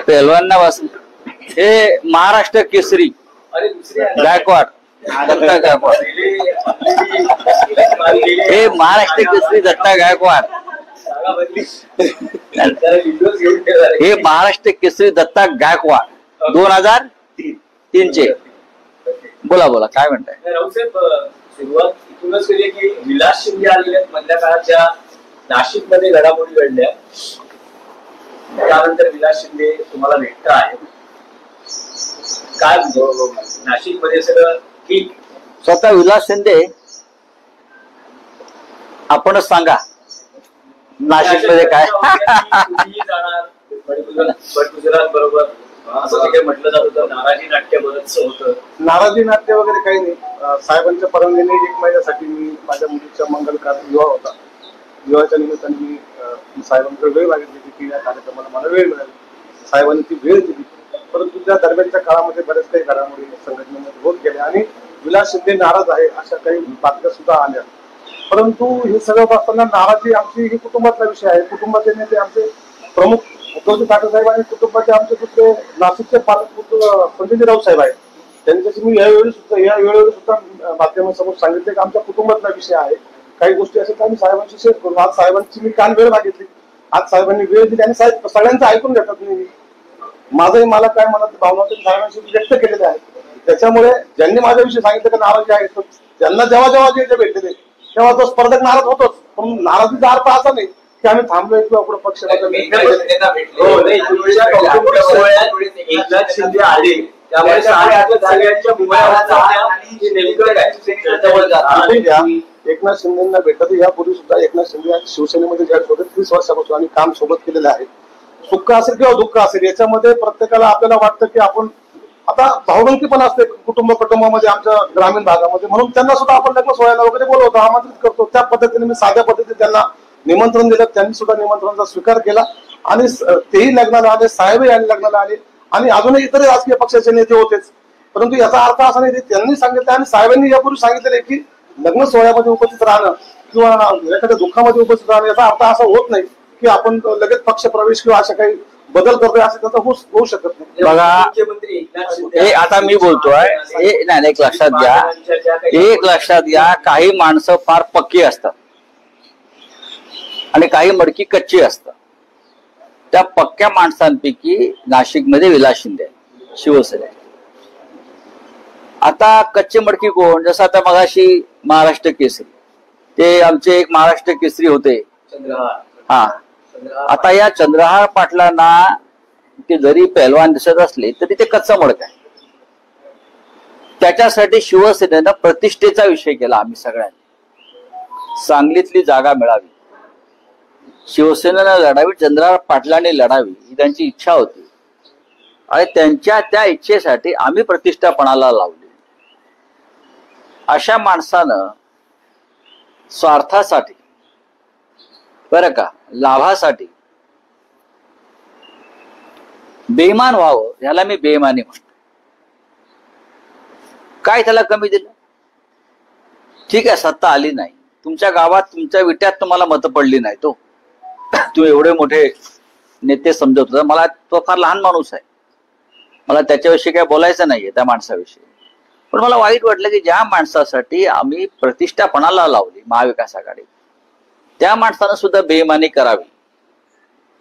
पेलवांना वाचून हे महाराष्ट्र केसरी गायकवाड, दत्ता गायकवाड, हे महाराष्ट्र केसरी दत्ता गायकवाड, हे महाराष्ट्र केसरी दत्ता गायकवाड 2003 चे. बोला बोला काय म्हणताय. रावसाहेब, सुरुवात इथूनच केली की विलास शिंदे आलेले मधल्या काळात ज्या नाशिकमध्ये घडामोडी घडल्या त्यानंतर विलास शिंदे तुम्हाला भेटता आहे. काय नाशिकमध्ये सगळं ठीक? स्वतः विलास शिंदे आपणच सांगा नाशिकमध्ये काय गुजरात बरोबर असं काही म्हटलं जात होतं. नाराजी नाट्य बरंच होतं. नाराजी नाट्य वगैरे काही नाही. साहेबांच्या परवानगीने 1 महिन्यासाठी मी माझ्या मुलीच्या मंगल विवाह होता. विवाहाच्या निमित्ताने मी साहेबांकडे वेळ मागितली की या कार्यक्रमाला मला वेळ मिळाली. साहेबांनी ती वेळ दिली. परंतु त्या दरम्यानच्या काळामध्ये बरेच काही घडामोडी संघटनेमध्ये होत गेल्या आणि विलास शिंदे नाराज आहे अशा काही बातम्या सुद्धा आल्या. परंतु हे सगळं असताना नाराजी आमची ही कुटुंबातला विषय आहे. कुटुंबाचे नेते आमचे प्रमुख उद्धवजी ठाकरे साहेब आणि कुटुंबाचे आमचे दुसरे नाशिकचे पालकपुत्र संजय राऊत साहेब आहेत. त्यांच्याशी मी यावेळी सुद्धा माध्यमांसमोर सांगितले की आमच्या कुटुंबातला विषय आहे. काही गोष्टी असेल तर आम्ही साहेबांशी शेअर करू. आज साहेबांची मी काल वेळ मागितली. आज साहेबांनी वेळ दिली आणि साहेब सगळ्यांचं ऐकून घेतात. माझंही मला काय मला भावना साहेबांशी व्यक्त केलेले आहेत. त्याच्यामुळे ज्यांनी माझ्याविषयी सांगितलं की नाराजी आहे त्यांना जेव्हा जेव्हा जे भेटले तेव्हा तो स्पर्धक नाराज होतोच. पण नाराजीचा अर्थ असा नाही की आम्ही थांबलोय किंवा पुढे पक्ष शिंदे आले त्यामुळे एकनाथ शिंदेना भेटत. यापूर्वी सुद्धा एकनाथ शिंदे शिवसेनेमध्ये ज्या होते 30 वर्षापासून आम्ही काम सोबत केलेलं आहे. सुख असेल किंवा दुःख असेल याच्यामध्ये प्रत्येकाला आपल्याला वाटतं की आपण आता भावबंदी पण असते कुटुंबामध्ये आमच्या ग्रामीण भागामध्ये. म्हणून त्यांना सुद्धा आपण लग्न सोहळ्याला वगैरे बोलवतो, आमंत्रित करतो. त्या पद्धतीने मी साध्या पद्धतीने त्यांना निमंत्रण दिलं. त्यांनी सुद्धा निमंत्रणाचा स्वीकार केला आणि तेही लग्नाला आले, साहेबही आणि लग्नाला आले आणि अजूनही इतर राजकीय पक्षाचे नेते होतेच. परंतु याचा अर्थ असा नाही त्यांनी सांगितलं आणि साहेबांनी यापूर्वी सांगितलेलं की लग्न सोहळ्यामध्ये उपस्थित राहणं किंवा एखाद्या दुःखामध्ये उपस्थित राहणं याचा अर्थ असा होत नाही की आपण लगेच पक्ष प्रवेश किंवा अशा काही बदल करतोय असं त्याचा होऊ शकत नाही. बघा हे आता मी बोलतोय हे नाही, एक लक्षात घ्या काही माणसं फार पक्की असतात आणि काही मडकी कच्ची असतात. त्या पक्क्या माणसांपैकी नाशिकमध्ये विलास शिंदे शिवसेना. आता कच्चे मडकी कोण? जसं आता मगाशी महाराष्ट्र केसरी ते आमचे एक महाराष्ट्र केसरी होते हा. आता या चंद्रहार पाटलांना ते जरी पहलवान दिसत असले तरी ते कच्चा मडक आहे. त्याच्यासाठी शिवसेनेनं प्रतिष्ठेचा विषय केला. आम्ही सगळ्यांनी सांगलीतली जागा मिळावी, शिवसेनेनं लढावी, चंद्रहार पाटलांनी लढावी ही त्यांची इच्छा होती आणि त्यांच्या त्या इच्छेसाठी आम्ही प्रतिष्ठापणाला लावली. अशा माणसानं स्वार्थासाठी बरं का लाभासाठी बेईमान व्हावं ह्याला मी बेईमानी म्हणतो. काय त्याला कमी दिलं? ठीक आहे सत्ता आली नाही तुमच्या गावात, तुमच्या विट्यात तुम्हाला मतं पडली नाही. तुम्ही एवढे मोठे नेते समजत होता. मला तो फार लहान माणूस आहे, मला त्याच्याविषयी काय बोलायचं नाहीये त्या माणसाविषयी. पण मला वाईट वाटलं की ज्या माणसासाठी आम्ही प्रतिष्ठापणाला लावली महाविकास आघाडी त्या माणसानं सुद्धा बेईमानी करावी.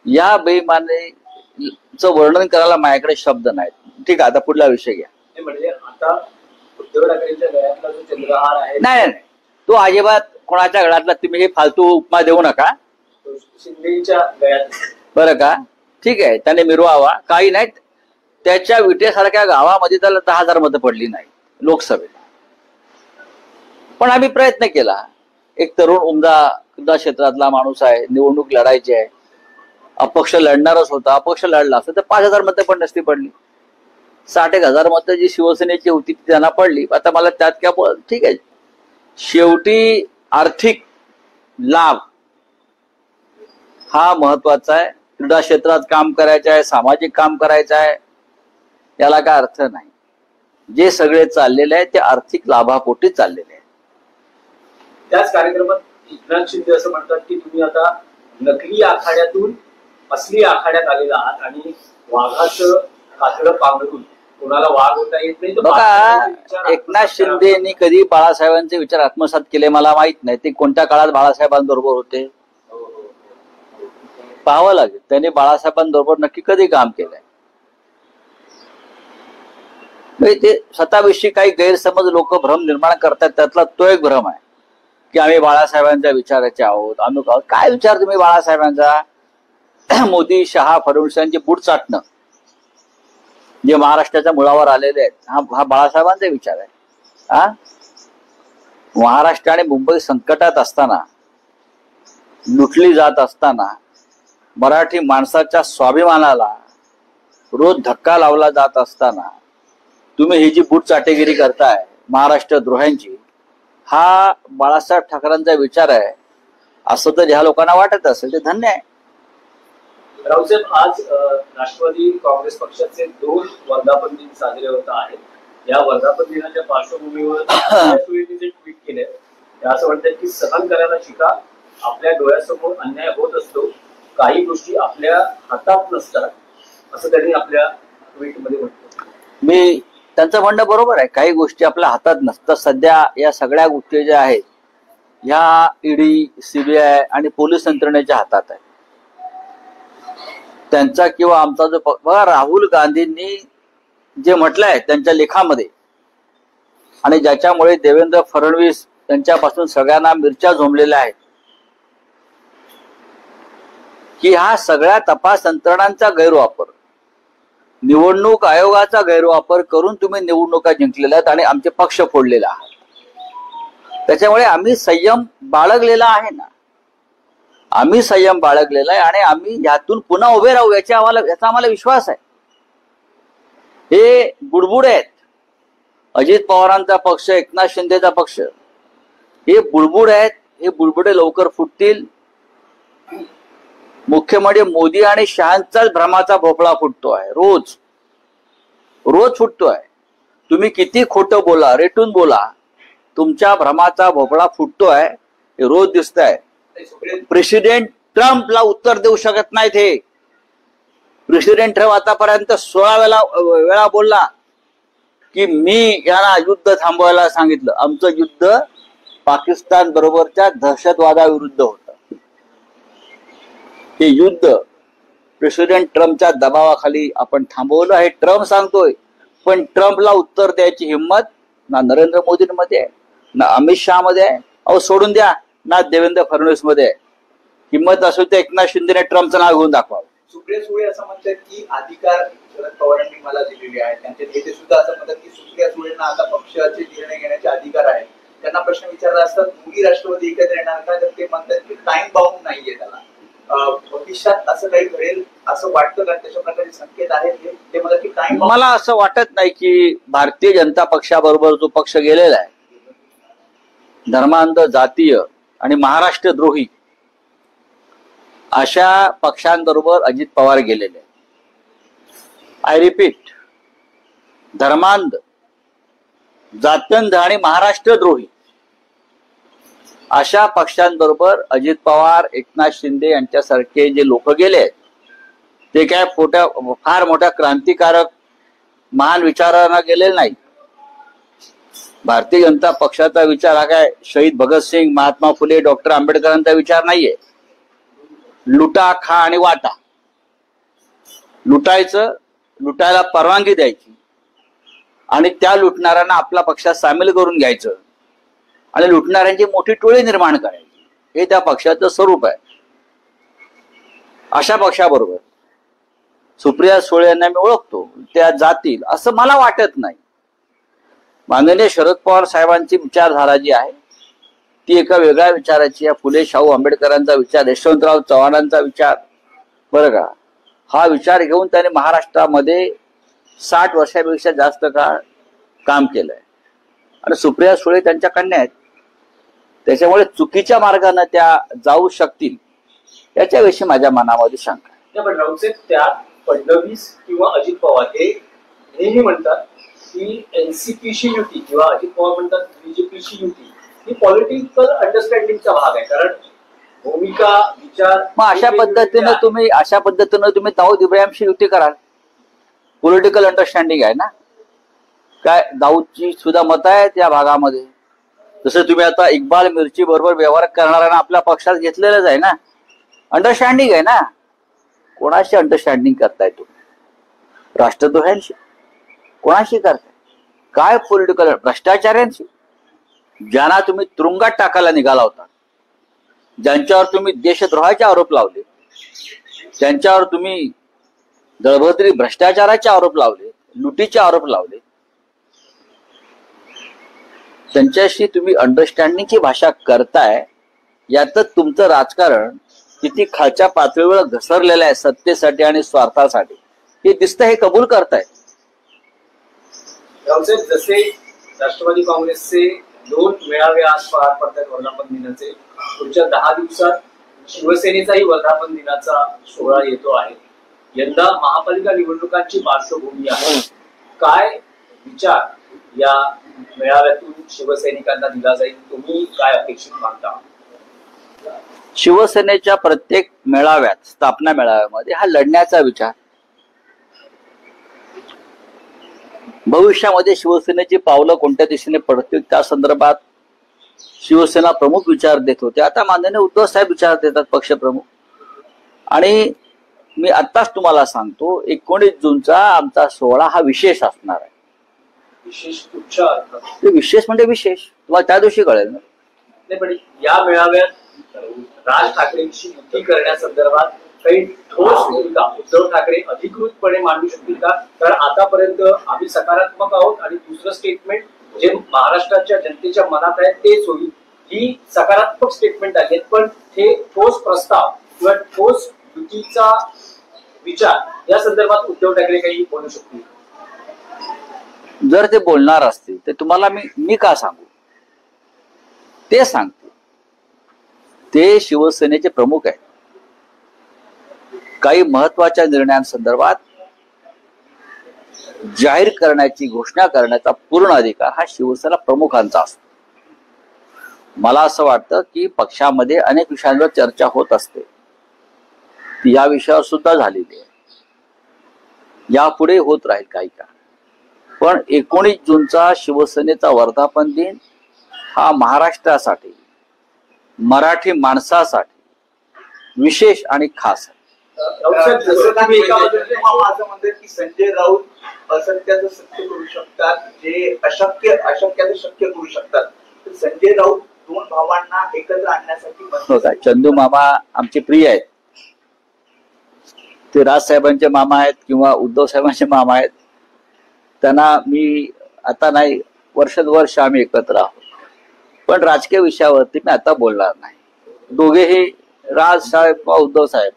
या बेईमानीचं वर्णन करायला माझ्याकडे शब्द नाहीत. ठीक आहे आता पुढला विषय घ्या. म्हणजे आता उद्धव ठाकरेंच्या गळ्यातला जो चंद्रहार आहे नाही तो अजिबात कोणाच्या गळ्यातला तुम्ही हे फालतू उपमा देऊ नका. शिंदेच्या गळ्यात बरं का ठीक आहे त्याने मिरवावा काही नाही. त्याच्या विटेसारख्या गावामध्ये त्याला 10,000 मतं पडली नाही लोकसभेत. पण आम्ही प्रयत्न केला. एक तरुण उमदा क्षेत्रातला माणूस आहे, निवडणूक लढायची आहे, अपक्ष लढणारच होता. अपक्ष लढला असतं तर 5,000 मतं पण नसती पडली. 60,000 मतं जी शिवसेनेची होती ती त्यांना पडली. आता मला त्यात काय ठीक आहे शेवटी आर्थिक लाभ हा महत्वाचा आहे. क्रीडा क्षेत्रात काम करायचं आहे, सामाजिक काम करायचं आहे, याला काय अर्थ नाही. जे सगळे चाललेले आहे ते आर्थिक लाभापोटी चाललेले आहे. त्याच कार्यक्रमात एकनाथ शिंदे असं म्हणतात की तुम्ही आता नकली आखाड्यातून असली आखाड्यात आलेला आहात आणि वाघाचं कातडं पांघरून कोणाला वाघ होता येत नाही तर बघा, बाळासाहेबांचे विचार एकनाथ आत्मसात शिंदेनी कधी बाळासाहेबांचे विचार आत्मसात केले मला माहित नाही. ते कोणत्या काळात बाळासाहेबांबरोबर होते हो, हो, हो. पाहावं लागेल. त्यांनी बाळासाहेबांबरोबर नक्की कधी काम केलंय. म्हणजे ते स्वतःविषयी काही गैरसमज लोक भ्रम निर्माण करतात, त्यातला तो एक भ्रम आहे की आम्ही बाळासाहेबांच्या विचाराचे आहोत, आम्ही आहोत. काय विचार तुम्ही बाळासाहेबांचा? मोदी, शहा, फडणवीस यांचे बूट चाटणं जे महाराष्ट्राच्या मुळावर आलेले आहेत, हा बाळासाहेबांचा विचार आहे. हा महाराष्ट्र आणि मुंबई संकटात असताना, लुटली जात असताना, मराठी माणसाच्या स्वाभिमानाला रोज धक्का लावला जात असताना तुम्ही ही जी बूट चाटेगिरी करताय महाराष्ट्र द्रोह्यांची, हा बाळासाहेब ठाकरेंचा विचार आहे असं तर ज्या लोकांना वाटत असेल ते धन्य आहे. रावसाहेब, आज राष्ट्रवादी काँग्रेस पक्षाचे 2 वर्धापन दिन साजरे होत आहेत. या वर्धापन दिनाच्या पार्श्वभूमीवर सुप्रिया जे ट्विट केले ते असं म्हणतात की सहन करायला शिका, आपल्या डोळ्यासमोर अन्याय होत असतो, काही गोष्टी आपल्या हातात नसतात, असं त्यांनी आपल्या ट्विटमध्ये म्हटलं. मी त्यांचं म्हणणं बरोबर आहे, काही गोष्टी आपल्या हातात नसतात. सध्या या सगळ्या गोष्टी ज्या आहेत ह्या ईडी, सीबीआय आणि पोलीस यंत्रणेच्या हातात आहे. त्यांचा किंवा आमचा जो बघा, राहुल गांधींनी जे म्हटलंय त्यांच्या लेखामध्ये आणि ज्याच्यामुळे देवेंद्र फडणवीस यांच्यापासून सगळ्यांना मिरच्या झोंबलेल्या आहेत की हा सगळ्या तपास यंत्रणांचा गैरवापर, निवडणूक आयोगाचा गैरवापर करून तुम्ही निवडणुका जिंकलेल्या आहेत आणि आमचे पक्ष फोडलेले आहात. त्याच्यामुळे आम्ही संयम बाळगलेला आहे ना, आम्ही संयम बाळगलेला आहे आणि आम्ही यातून पुन्हा उभे राहू याचा आम्हाला विश्वास आहे. हे बुडबुड आहेत, अजित पवारांचा पक्ष, एकनाथ शिंदेचा पक्ष, हे बुडबुड आहेत. हे बुडबुडे लवकर फुटतील. मुख्य म्हणजे मोदी आणि शहांचाच भ्रमाचा भोपळा फुटतो आहे, रोज फुटतो आहे. तुम्ही किती खोटं बोला, रेटून बोला, तुमच्या भ्रमाचा भोपळा फुटतो आहे, हे रोज दिसत आहे. प्रेसिडेंट ट्रम्पला उत्तर देऊ शकत नाहीत हे. प्रेसिडेंट ट्रम्प आतापर्यंत 16 वेळा बोलला की मी यांना युद्ध थांबवायला सांगितलं. आमचं युद्ध पाकिस्तान बरोबरच्या दहशतवादाविरुद्ध होतं. हे युद्ध प्रेसिडेंट ट्रम्पच्या दबावाखाली आपण थांबवलं, हे ट्रम्प सांगतोय. पण ट्रम्पला उत्तर द्यायची हिंमत ना नरेंद्र मोदींमध्ये आहे, ना अमित शहा मध्ये आहे. अहो सोडून द्या, ना देवेंद्र फडणवीस मध्ये आहे. हिंमत असेल तर एकनाथ शिंदेने ट्रम्पचं नाव घेऊन दाखवावं. सुप्रिया सुळे असं म्हणतात की अधिकार शरद पवारांनी मला दिलेले आहेत. त्यांचे नेते सुद्धा असं म्हणतात की सुप्रिया सुळेंना आता पक्षाचे निर्णय घेण्याचे अधिकार आहेत. त्यांना प्रश्न विचारला असता मोदी राष्ट्रवादी एकत्र येणार का, तर ते म्हणतात की टाइम बाउंड नाहीये त्याला. भविष्यात असं काही घडेल असं वाटतं का? तशा प्रकारचे संकेत आहेत ते मला की टाइम. मला असं वाटत नाही की भारतीय जनता पक्षाबरोबर जो पक्ष गेलेला आहे, धर्मांध, जातीय आणि महाराष्ट्रद्रोही अशा पक्षांबरोबर अजित पवार गेलेले. आय रिपीट, धर्मांध, जात्यंध आणि महाराष्ट्रद्रोही अशा पक्षांबरोबर अजित पवार, एकनाथ शिंदे यांच्यासारखे जे लोक गेले आहेत ते काय फार मोठ्या क्रांतिकारक महान विचारांना गेलेले नाही. भारतीय जनता पक्षाचा विचार हा काय शहीद भगतसिंग, महात्मा फुले, डॉक्टर आंबेडकरांचा विचार नाहीये. लुटा, खा आणि वाटा. लुटायला परवानगी द्यायची आणि त्या लुटणाऱ्यांना आपल्या पक्षात सामील करून घ्यायचं आणि लुटणाऱ्यांची मोठी टोळी निर्माण करायची, हे त्या पक्षाचं स्वरूप आहे. अशा पक्षाबरोबर सुप्रिया सुळे यांना मी ओळखतो, त्या जातील असं मला वाटत नाही. माननीय शरद पवार साहेबांची विचारधारा जी आहे ती एका वेगळ्या विचाराची आहे. फुले, शाहू आंबेडकरांचा विचार, यशवंतराव चव्हाणांचा विचार, बरं का, हा विचार घेऊन त्याने महाराष्ट्रामध्ये 60 वर्षापेक्षा जास्त काळ काम केलंय. आणि सुप्रिया सुळे त्यांच्या कन्या आहेत, त्याच्यामुळे चुकीच्या मार्गाने त्या जाऊ शकतील याच्याविषयी माझ्या मनामध्ये शंका आहे. पण राऊत त्या फडणवीस किंवा अजित पवार हे नेहमी म्हणतात की एनसीपीशी युती किंवा अजित पवार म्हणतात बीजेपीशी युती ही पॉलिटिकल अंडरस्टँडिंगचा भाग आहे. कारण भूमिका, विचार, मग अशा पद्धतीनं तुम्ही दाऊद इब्राहिमशी युती कराल. पॉलिटिकल अंडरस्टँडिंग आहे ना. काय दाऊदची सुद्धा मत आहेत या भागामध्ये. जसं तुम्ही आता इक्बाल मिरची बरोबर व्यवहार करणाऱ्यांना आपल्या पक्षात घेतलेलंच आहे ना. अंडरस्टँडिंग आहे ना. कोणाशी अंडरस्टँडिंग करताय तुम्ही? राष्ट्रद्रोह्यांशी? कोणाशी करताय? काय पॉलिटिकल? भ्रष्टाचार्यांशी, ज्यांना तुम्ही तुरुंगात टाकायला निघाला होता, ज्यांच्यावर तुम्ही देशद्रोहाचे आरोप लावले, ज्यांच्यावर तुम्ही दळभद्री भ्रष्टाचाराचे आरोप लावले, लुटीचे आरोप लावले, त्यांच्याशी तुम्ही अंडरस्टँडिंगची भाषा करताय. यातच तुमचं राजकारण किती खालच्या पातळीवर घसरलेलं आहे सत्तेसाठी आणि स्वार्थासाठी हे दिसतं. हे कबूल करताय. रावसाहेब, जसे राष्ट्रवादी काँग्रेसचे 2 मेळावे आज पार पडतात वर्धापन दिनाचे, पुढच्या 10 दिवसात शिवसेनेचाही वर्धापन दिनाचा सोहळा येतो आहे. यंदा महापालिका निवडणुकांची पार्श्वभूमी आहे. काय विचार या मेळाव्यातून शिवसैनिकांना दिला जाईल? तुम्ही काय अपेक्षित मानता? शिवसेनेच्या प्रत्येक मेळाव्यात, स्थापना मेळाव्यामध्ये हा लढण्याचा विचार. भविष्यामध्ये शिवसेनेची पावलं कोणत्या दिशेने पडतील त्या संदर्भात शिवसेना प्रमुख विचार देत होते. आता माननीय उद्धव साहेब विचार देतात, पक्षप्रमुख. आणि मी आत्ताच तुम्हाला सांगतो, 19 जूनचा आमचा सोहळा हा विशेष असणार आहे. विशेष कुठच्या अर्थात? ते विशेष म्हणजे विशेष, तुम्हाला त्या दिवशी कळेल ना. नाही, पण या मेळाव्यात राज ठाकरेंची युती करण्यासंदर्भात काही ठोस भूमिका उद्धव ठाकरे अधिकृतपणे मांडू शकतील का? कारण आतापर्यंत आम्ही सकारात्मक आहोत आणि दुसरं स्टेटमेंट जे महाराष्ट्राच्या जनतेच्या मनात आहे तेच होईल, ही सकारात्मक स्टेटमेंट आहेत. पण हे ठोस प्रस्ताव किंवा ठोस युतीचा विचार या संदर्भात उद्धव ठाकरे काही बोलू शकतील? जर ते बोलणार असतील तर तुम्हाला मी का सांगू? ते सांगते. ते शिवसेनेचे प्रमुख आहेत. काही महत्वाच्या निर्णयांसंदर्भात जाहीर करण्याची, घोषणा करण्याचा पूर्ण अधिकार हा शिवसेना प्रमुखांचा असतो. मला असं वाटतं की पक्षामध्ये अनेक विषयांवर चर्चा होत असते. ती या विषयावर सुद्धा झालेली आहे, यापुढे होत राहील काही काळ. पण 19 जूनचा शिवसेनेचा वर्धापन दिन हा महाराष्ट्रासाठी, मराठी माणसासाठी विशेष आणि खास आहे. माझं म्हणतं की संजय राऊत असत्याचं सत्य करू शकतात, जे अशक्याचं शक्य करू शकतात. तर संजय राऊत 2 भावांना एकत्र आणण्यासाठी चंदू मामा आमचे प्रिय आहेत. ते राजसाहेबांचे मामा आहेत किंवा उद्धव साहेबांचे मामा आहेत. त्यांना मी आता नाही, वर्षानुवर्ष आम्ही एकत्र आहोत. पण राजकीय विषयावरती मी आता बोलणार नाही. दोघेही राज साहेब किंवा उद्धव साहेब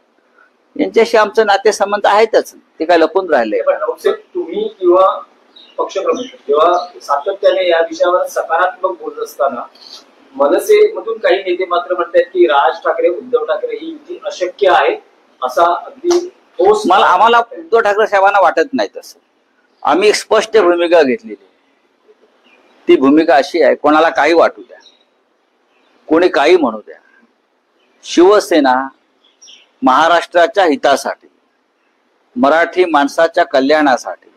यांच्याशी आमचं नातेसंबंध आहेतच, ते काय लपून राहिले. तुम्ही किंवा पक्षप्रमुख किंवा सातत्याने या विषयावर सकारात्मक बोलत असताना मनसेमधून काही नेते मात्र म्हणतात की राज ठाकरे उद्धव ठाकरे ही युती अशक्य आहे, असा अगदी ठोस. आम्हाला उद्धव ठाकरे साहेबांना वाटत नाही तसं. आम्ही एक स्पष्ट भूमिका घेतलेली. ती भूमिका अशी आहे, कोणाला काही वाटू द्या, कोणी काही म्हणू द्या, शिवसेना महाराष्ट्राच्या हितासाठी, मराठी माणसाच्या कल्याणासाठी,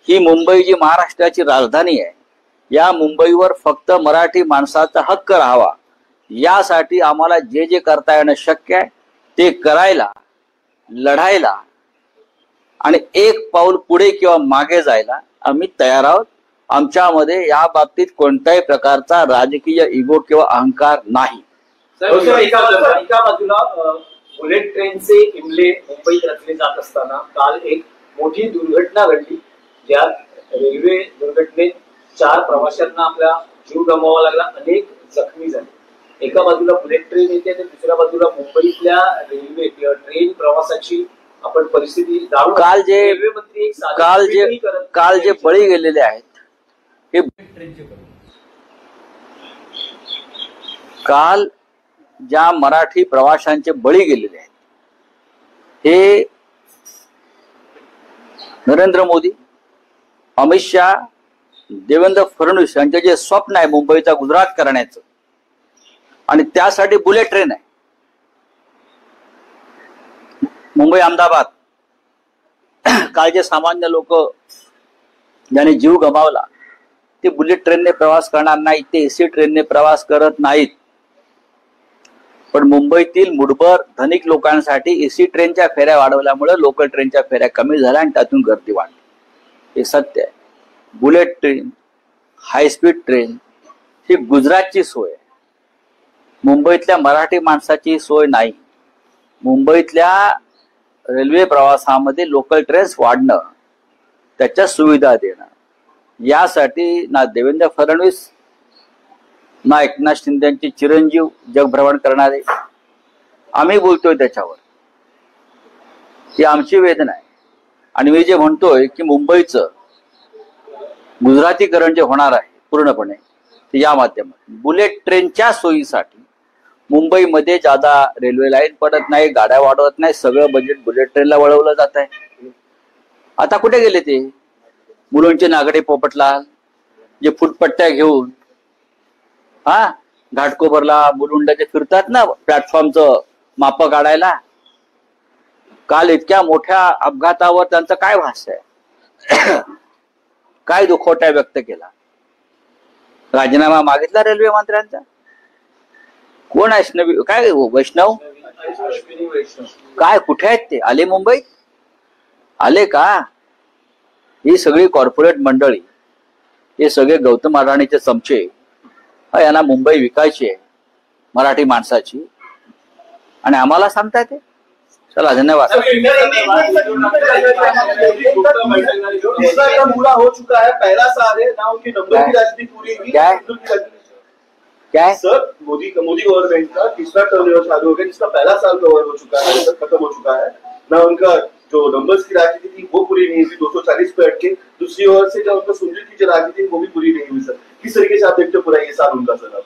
ही मुंबई जी महाराष्ट्राची राजधानी आहे, या मुंबईवर फक्त मराठी माणसाचा हक्क राहावा, यासाठी आम्हाला जे जे करता येणं शक्य आहे ते करायला, लढायला आणि एक पाऊल पुढे किंवा मागे जायला आम्ही तयार आहोत. आमच्यामध्ये या बाबतीत कोणत्याही प्रकारचा राजकीय इगो किंवा अहंकार नाही. एका बाजूला बुलेट ट्रेनचे इमले मुंबईत रचले जात असताना काल एक मोठी दुर्घटना घडली, ज्यात रेल्वे दुर्घटनेत 4 प्रवाशांना आपला जीव गमवावा लागला, अनेक जखमी झाले. एका बाजूला बुलेट ट्रेन येते तर दुसऱ्या बाजूला मुंबईतल्या रेल्वे किंवा ट्रेन प्रवासाची आपण परिस्थिती जाणून. काल जे बळी गेलेले आहेत, हे काल ज्या मराठी प्रवाशांचे बळी गेलेले आहेत, हे नरेंद्र मोदी, अमित शहा, देवेंद्र फडणवीस यांचे जे स्वप्न आहे मुंबईचा गुजरात करण्याचं, आणि त्यासाठी बुलेट ट्रेन आहे. मुंबई अहमदाबाद काल जे सामान्य लोक ज्यांनी जीव गमावला ते बुलेट ट्रेनने प्रवास करणार नाहीत, ते एसी ट्रेनने प्रवास करत नाहीत. पण मुंबईतील मुठभर धनिक लोकांसाठी एसी ट्रेनच्या फेऱ्या वाढवल्यामुळे लोकल ट्रेनच्या फेऱ्या कमी झाल्या आणि त्यातून गर्दी वाढली. हे सत्य आहे. बुलेट ट्रेन, हायस्पीड ट्रेन ही गुजरातची सोय आहे, मुंबईतल्या मराठी माणसाची सोय नाही. मुंबईतल्या रेल्वे प्रवासामध्ये लोकल ट्रेन्स वाढणं, त्याच्या सुविधा देणं, यासाठी ना देवेंद्र फडणवीस ना एकनाथ शिंदेची चिरंजीव जगभ्रमण करणारे आम्ही बोलतोय त्याच्यावर. ही आमची वेदना आहे. आणि मी जे म्हणतोय की मुंबईचं गुजरातीकरण जे होणार आहे पूर्णपणे, ते या माध्यमात बुलेट ट्रेनच्या सोयीसाठी मुंबईमध्ये ज्यादा रेल्वे लाईन पडत नाही, गाड्या वाढवत नाही, सगळं बजेट बुलेट ट्रेनला वळवलं जात आहे. आता कुठे गेले ते मुलुंडचे नागडे पोपटलाल जे फुटपट्ट्या घेऊन घाटकोपरला मुलुंडाचे फिरतात ना प्लॅटफॉर्मचं माप काढायला? काल इतक्या मोठ्या अपघातावर त्यांचं काय भाष्य आहे? काय दुखवटा व्यक्त केला? राजीनामा मागितला रेल्वे मंत्र्यांचा? कोण आहे काय वैष्णव काय कुठे आहेत ते? आले मुंबईत? आले का? ही सगळी कॉर्पोरेट मंडळी, हे सगळे गौतम अडाणीचे चमचे, यांना मुंबई विकायची आहे मराठी माणसाची, आणि आम्हाला सांगताय ते. चला धन्यवाद. पूरा हो चुका है, पहला साल है ना, उनकी नंबर की राजनीति पूरी हुई। क्या है सर? मोदी गवर्नमेंट का तीसरा टर्म चालू हो गया, जिसका पहला साल कवर हो चुका है, खत्म हो चुका है ना। उनका जो नंबर्स की राजनीति थी वो पूरी नहीं हुई, 240 पे अटके। दूसरी ओर से जो उनका सुंदर की जो राजनीति वो भी पूरी नहीं हुई। सर किस तरीके से आप देखते हो पूरा ये साल उनका? सर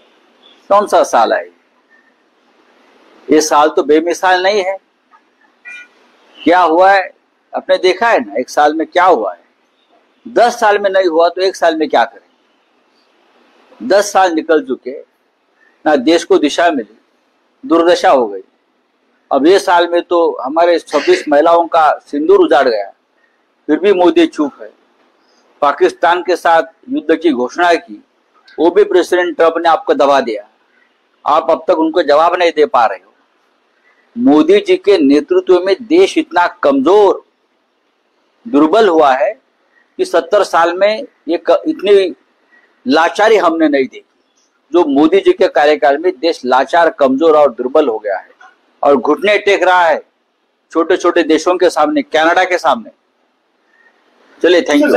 कौन सा साल है ये? साल तो बेमिसाल नहीं है। क्या हुआ है आपने देखा है ना, एक साल में क्या हुआ है। 10 साल में नहीं हुआ तो एक साल में क्या करें? 10 साल निकल चुके, ना देश को दिशा मिली, दुर्दशा हो गई। अब ये साल में तो हमारे 26 महिलाओं का सिंदूर उजाड़ गया, फिर भी मोदी चुप है। पाकिस्तान के साथ युद्ध की घोषणा की, वो भी प्रेसिडेंट ट्रंप ने आपको दबा दिया। आप अब तक उनको जवाब नहीं दे पा रहे हो। मोदी जी के नेतृत्व में देश इतना कमजोर, दुर्बल हुआ है कि 70 साल में ये इतनी लाचारी हमने नहीं देखी। जो मोदी जी के कार्यकाल में देश लाचार, कमजोर और दुर्बल हो गया है और घुटने टेक रहा है छोटे छोटे देशों के सामने, कनाडा के सामने। चलिए, थैंक यू।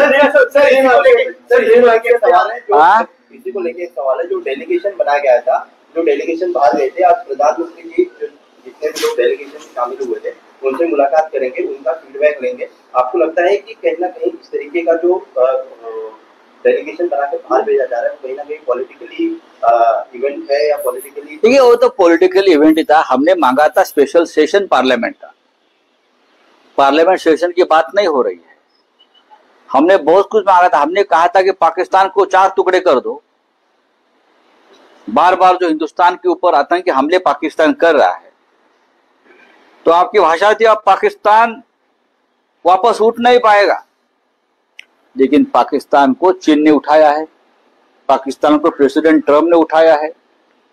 इसी को लेके एक सवाल है। जो डेलीगेशन बनाया गया था, जो डेलीगेशन बाहर गए थे, आज प्रधानमंत्री जी जितने भी लोग डेलीगेशन में शामिल हुए थे उनसे मुलाकात करेंगे, उनका फीडबैक लेंगे। आपको लगता है कि कहीं ना कहीं इस तरीके का जो डेलीगेशन बना के बाहर भेजा जा रहा है कहीं ना कहीं पॉलिटिकली इवेंट है या पॉलिटिकली? देखिए, वो तो पॉलिटिकल इवेंट ही था। हमने मांगा था स्पेशल सेशन पार्लियामेंट का। पार्लियामेंट सेशन की बात नहीं हो रही है। हमने बहुत कुछ मांगा था। हमने कहा था कि पाकिस्तान को 4 टुकड़े कर दो। बार बार जो हिंदुस्तान के ऊपर आतंकी हमले पाकिस्तान कर रहा है, तो आपकी भाषा थी अब पाकिस्तान वापस उठ नहीं पाएगा। लेकिन पाकिस्तान को चीन ने उठाया है, पाकिस्तान को प्रेसिडेंट ट्रंप ने उठाया है,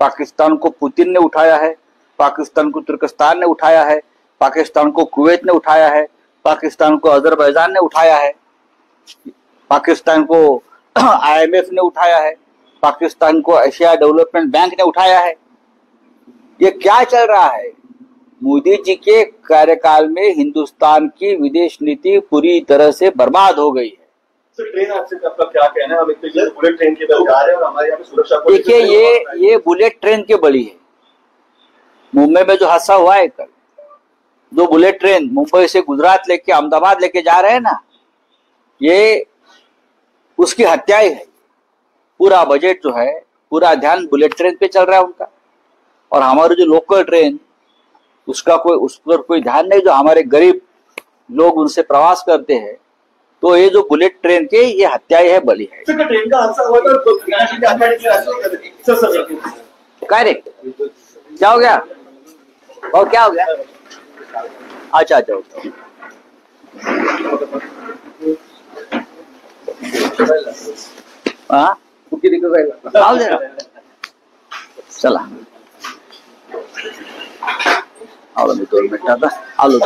पाकिस्तान को पुतिन ने उठाया है, पाकिस्तान को तुर्कस्तान ने उठाया है, पाकिस्तान को कुवैत ने उठाया है, पाकिस्तान को अजरबैजान ने उठाया है, पाकिस्तान को IMF ने उठाया है, पाकिस्तान को एशिया डेवलपमेंट बैंक ने उठाया है। ये क्या चल रहा है? मोदी जी के कार्यकाल में हिंदुस्तान की विदेश नीति पूरी तरह से बर्बाद हो गई है। सर ट्रेन आपसे आपका क्या कहना है? हम एक बुलेट ट्रेन के बारे जा रहे हैं और हमारे यहाँ पे सुरक्षा को देखिए, ये बुलेट ट्रेन के बली है। मुंबई में जो हादसा हुआ है कल, जो बुलेट ट्रेन मुंबई से गुजरात लेके अहमदाबाद लेके जा रहे हैं ना, ये उसकी हत्या ही है। पूरा बजट जो है, पूरा ध्यान बुलेट ट्रेन पे चल रहा है उनका। और हमारे जो लोकल ट्रेन, उस पर कोई ध्यान नहीं। जो हमारे गरीब लोग उनसे प्रवास करते हैं, तो ये जो बुलेट ट्रेन के ये हत्या ही है, बली है। ट्रेन का हादसा हुआ था। क्या रे, क्या हो गया? और क्या हो गया? अच्छा। हा कुठे तिकडे जायला जाऊ दे ना. चला आलो मी 2 मिनिटात आलो.